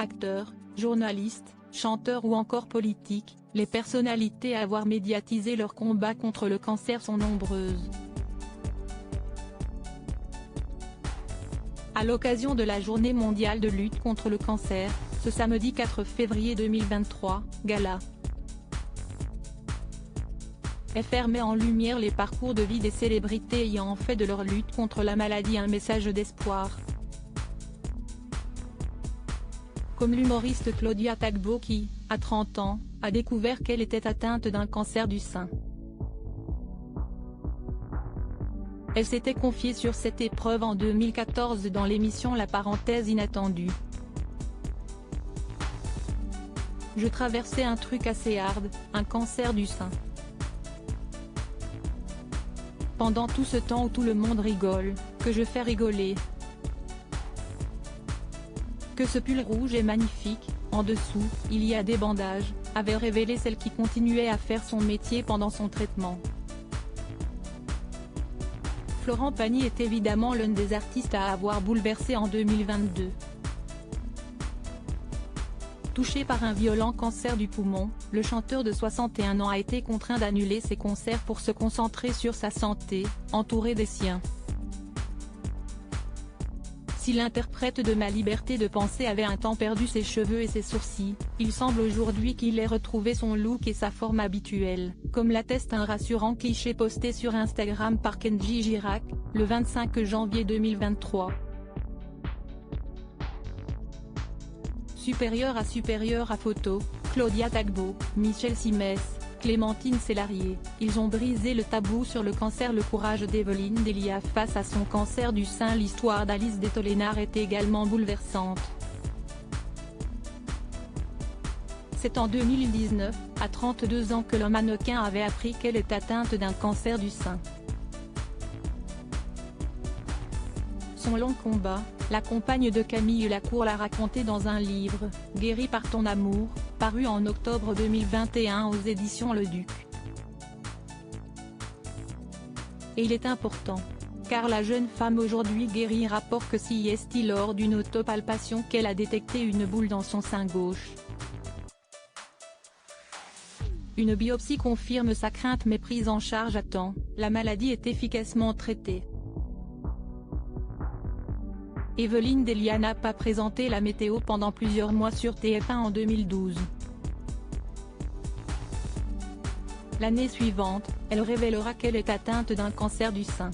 acteurs, journalistes, chanteurs ou encore politiques, les personnalités à avoir médiatisé leur combat contre le cancer sont nombreuses. À l'occasion de la Journée mondiale de lutte contre le cancer, ce samedi 4 février 2023, Gala FR met en lumière les parcours de vie des célébrités ayant fait de leur lutte contre la maladie un message d'espoir. Comme l'humoriste Claudia Tagbo qui, à 30 ans, a découvert qu'elle était atteinte d'un cancer du sein. Elle s'était confiée sur cette épreuve en 2014 dans l'émission La parenthèse inattendue. Je traversais un truc assez hard, un cancer du sein. Pendant tout ce temps où tout le monde rigole, que je fais rigoler. Que ce pull rouge est magnifique, en dessous, il y a des bandages, avait révélé celle qui continuait à faire son métier pendant son traitement. Florent Pagny est évidemment l'un des artistes à avoir bouleversé en 2022. Touché par un violent cancer du poumon, le chanteur de 61 ans a été contraint d'annuler ses concerts pour se concentrer sur sa santé, entouré des siens. Si l'interprète de Ma liberté de penser avait un temps perdu ses cheveux et ses sourcils, il semble aujourd'hui qu'il ait retrouvé son look et sa forme habituelle, comme l'atteste un rassurant cliché posté sur Instagram par Kenji Girac, le 25 janvier 2023. Supérieur à photo, Claudia Tagbo, Michel Simès, Clémentine Célarié, ils ont brisé le tabou sur le cancer. Le courage d'Evelyne Delia face à son cancer du sein. L'histoire d'Alice Detolénard est également bouleversante. C'est en 2019, à 32 ans que le mannequin avait appris qu'elle est atteinte d'un cancer du sein. Son long combat, la compagne de Camille Lacour l'a raconté dans un livre, Guérie par ton amour, paru en octobre 2021 aux éditions Le Duc. Et il est important, car la jeune femme aujourd'hui guérie rapporte que c'est lors d'une autopalpation qu'elle a détecté une boule dans son sein gauche. Une biopsie confirme sa crainte mais prise en charge à temps, la maladie est efficacement traitée. Evelyne Delia n'a pas présenté la météo pendant plusieurs mois sur TF1 en 2012. L'année suivante, elle révélera qu'elle est atteinte d'un cancer du sein.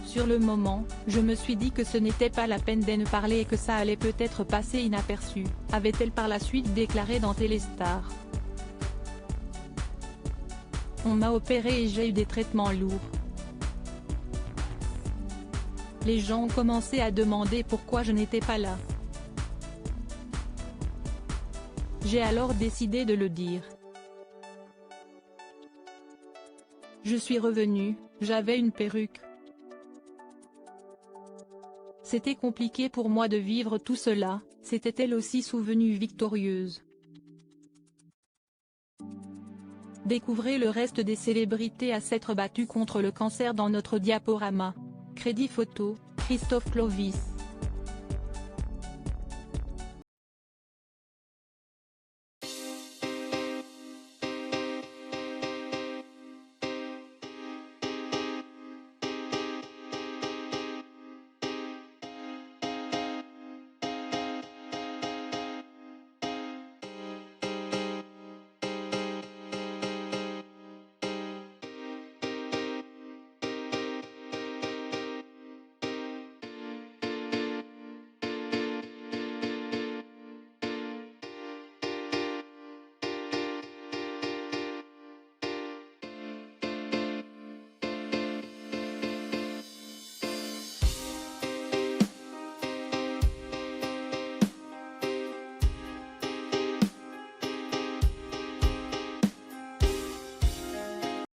Sur le moment, je me suis dit que ce n'était pas la peine d'en parler et que ça allait peut-être passer inaperçu, avait-elle par la suite déclaré dans Téléstar. On m'a opéré et j'ai eu des traitements lourds. Les gens ont commencé à demander pourquoi je n'étais pas là. J'ai alors décidé de le dire. Je suis revenue, j'avais une perruque. C'était compliqué pour moi de vivre tout cela, c'était elle aussi souvenue victorieuse. Découvrez le reste des célébrités à s'être battues contre le cancer dans notre diaporama. Crédit photo, Christophe Clovis.